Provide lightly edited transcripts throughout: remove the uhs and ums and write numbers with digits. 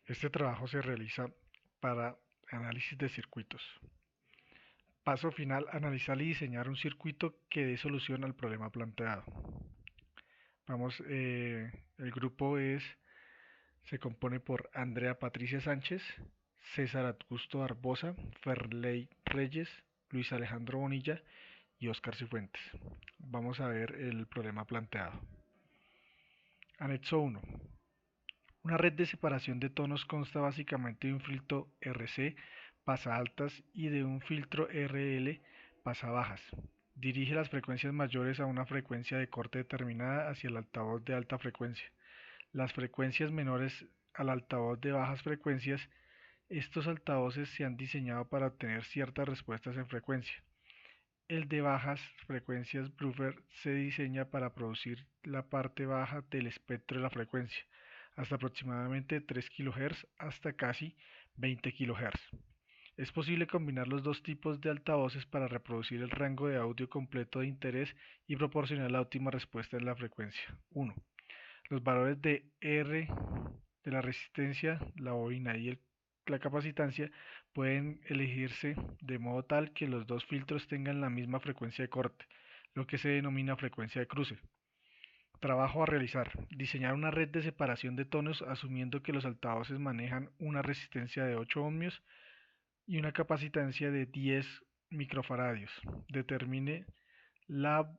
Este trabajo se realiza para análisis de circuitos. Paso final, analizar y diseñar un circuito que dé solución al problema planteado. El grupo se compone por Andrea Patricia Sánchez, César Augusto Barbosa, Ferley Reyes, Luis Alejandro Bonilla y Óscar Cifuentes. Vamos a ver el problema planteado. Anexo 1. Una red de separación de tonos consta básicamente de un filtro RC pasa altas y de un filtro RL pasa bajas. Dirige las frecuencias mayores a una frecuencia de corte determinada hacia el altavoz de alta frecuencia. Las frecuencias menores al altavoz de bajas frecuencias. Estos altavoces se han diseñado para obtener ciertas respuestas en frecuencia. El de bajas frecuencias buffer se diseña para producir la parte baja del espectro de la frecuencia, hasta aproximadamente 3 kHz hasta casi 20 kHz. Es posible combinar los dos tipos de altavoces para reproducir el rango de audio completo de interés y proporcionar la óptima respuesta en la frecuencia. 1. Los valores de R de la resistencia, la bobina y la capacitancia pueden elegirse de modo tal que los dos filtros tengan la misma frecuencia de corte, lo que se denomina frecuencia de cruce. Trabajo a realizar. Diseñar una red de separación de tonos asumiendo que los altavoces manejan una resistencia de 8 ohmios y una capacitancia de 10 microfaradios. Determine la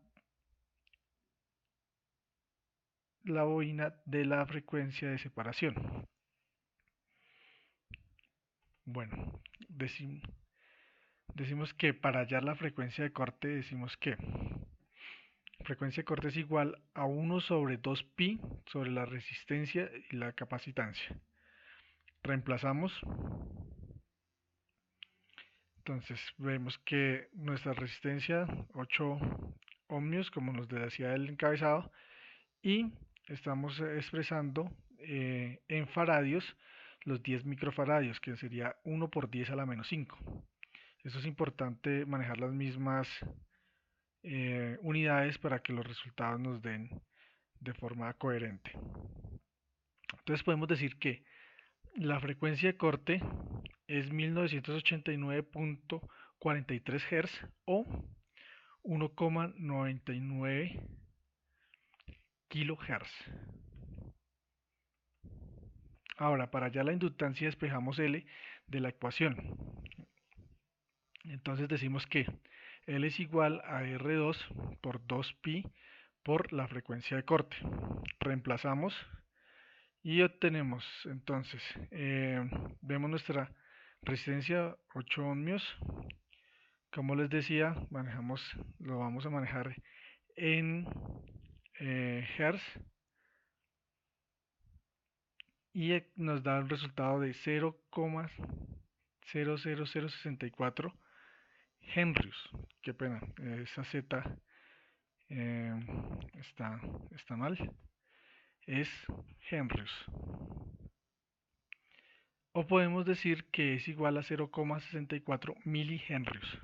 bobina de la frecuencia de separación. Bueno, decimos que para hallar la frecuencia de corte decimos que frecuencia de corte es igual a 1 sobre 2pi sobre la resistencia y la capacitancia. Reemplazamos. Entonces vemos que nuestra resistencia 8 ohmios como nos decía el encabezado y estamos expresando en faradios los 10 microfaradios que sería 1 por 10 a la menos 5. Eso es importante manejar las mismas unidades para que los resultados nos den de forma coherente. Entonces podemos decir que la frecuencia de corte es 1989.43 Hz o 1,99 kHz. Ahora, para hallar la inductancia despejamos L de la ecuación. Entonces decimos que L es igual a R2 por 2pi por la frecuencia de corte. Reemplazamos y obtenemos entonces, vemos nuestra resistencia 8 ohmios. Como les decía, lo vamos a manejar en Hertz y nos da el resultado de 0,00064 Henrius. Qué pena, esa Z eh, está mal. Es Henrius. O podemos decir que es igual a 0,64 milihenrius.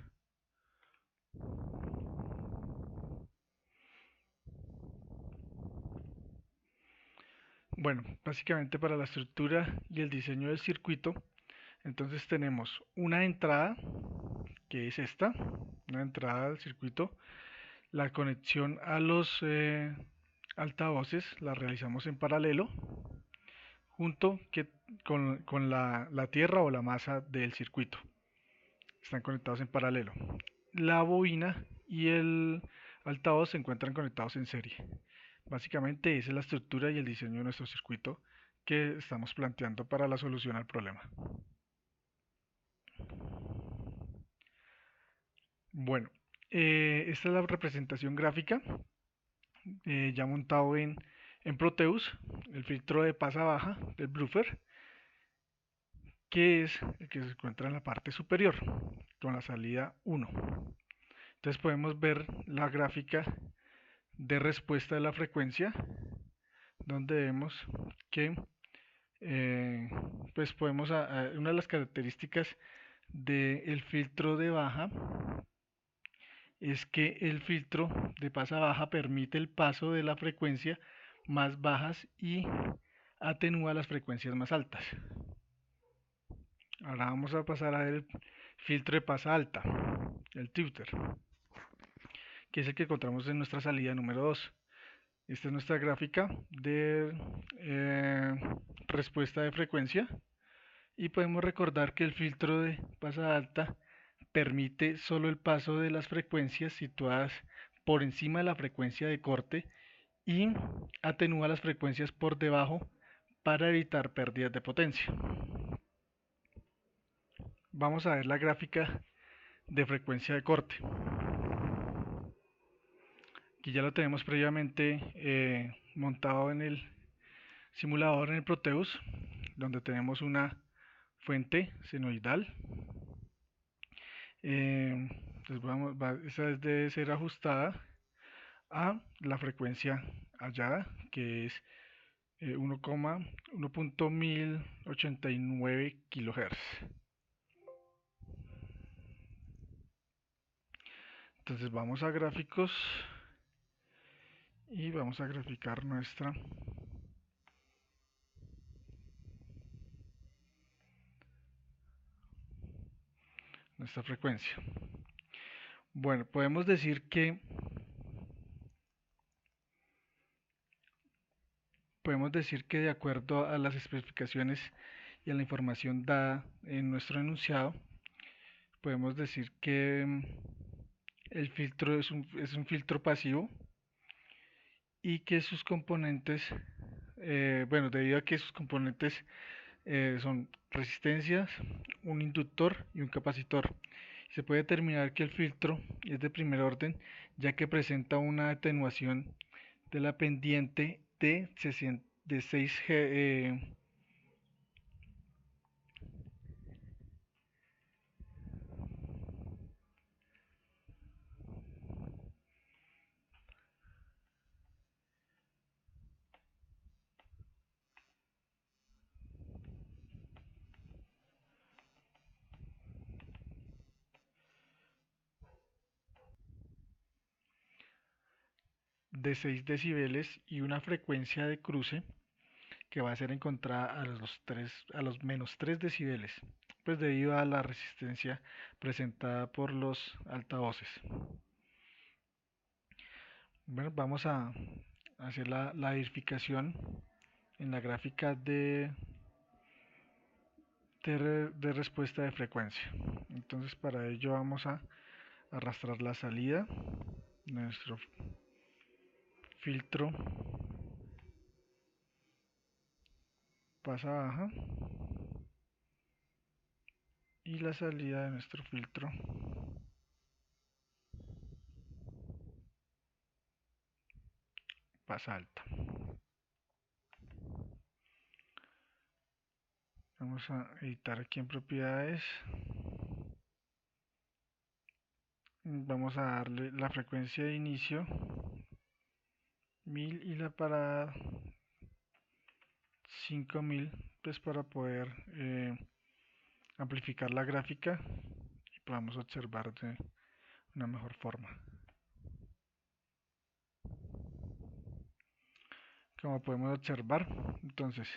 Bueno, básicamente para la estructura y el diseño del circuito, entonces tenemos una entrada, que es esta, una entrada al circuito. La conexión a los altavoces la realizamos en paralelo, junto con la tierra o la masa del circuito. Están conectados en paralelo. La bobina y el altavoz se encuentran conectados en serie. Básicamente esa es la estructura y el diseño de nuestro circuito que estamos planteando para la solución al problema. Bueno, esta es la representación gráfica ya montado en Proteus, el filtro de pasa baja del buffer, que es el que se encuentra en la parte superior con la salida 1. Entonces podemos ver la gráfica de respuesta de la frecuencia, donde vemos que pues podemos una de las características del filtro de baja es que el filtro de pasa baja permite el paso de la frecuencia más bajas y atenúa las frecuencias más altas. Ahora vamos a pasar a ver el filtro de pasa alta, el Twitter, que es el que encontramos en nuestra salida número 2. Esta es nuestra gráfica de eh, respuesta de frecuencia y podemos recordar que el filtro de pasa alta permite solo el paso de las frecuencias situadas por encima de la frecuencia de corte y atenúa las frecuencias por debajo para evitar pérdidas de potencia. Vamos a ver la gráfica de frecuencia de corte. Aquí ya lo tenemos previamente montado en el simulador en el Proteus, donde tenemos una fuente senoidal. Esa debe ser ajustada a la frecuencia hallada, que es 1.1089 kHz. Entonces vamos a gráficos y vamos a graficar nuestra frecuencia. Bueno, podemos decir que de acuerdo a las especificaciones y a la información dada en nuestro enunciado, podemos decir que el filtro es un filtro pasivo y que sus componentes, bueno, debido a que sus componentes son resistencias, un inductor y un capacitor. Se puede determinar que el filtro es de primer orden, ya que presenta una atenuación de la pendiente de 6G, de 6 decibeles y una frecuencia de cruce que va a ser encontrada a los menos 3 decibeles, pues debido a la resistencia presentada por los altavoces. Bueno, vamos a hacer la verificación en la gráfica de respuesta de frecuencia. Entonces para ello vamos a arrastrar la salida de nuestro filtro pasa baja y la salida de nuestro filtro pasa alta. Vamos a editar aquí en propiedades. Vamos a darle la frecuencia de inicio 1000 y la parada 5000, pues para poder amplificar la gráfica y podamos observar de una mejor forma. Como podemos observar, entonces,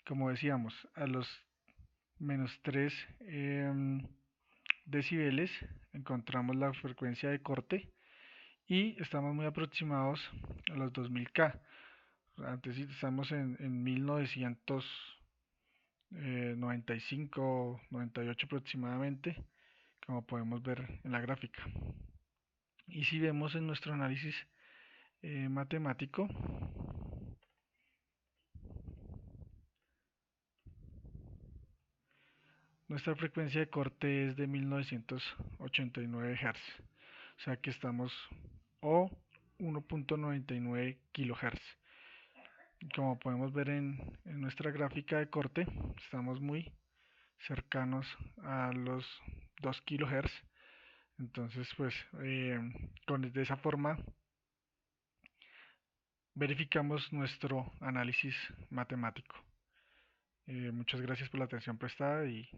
como decíamos, a los menos 3 decibeles encontramos la frecuencia de corte y estamos muy aproximados a los 2000K. Antes estamos en 1995, 98 aproximadamente, como podemos ver en la gráfica. Y si vemos en nuestro análisis matemático, nuestra frecuencia de corte es de 1989 Hz, o sea que estamos o 1.99 kHz. Como podemos ver en nuestra gráfica de corte, estamos muy cercanos a los 2 kHz. Entonces, pues, de esa forma verificamos nuestro análisis matemático. Muchas gracias por la atención prestada y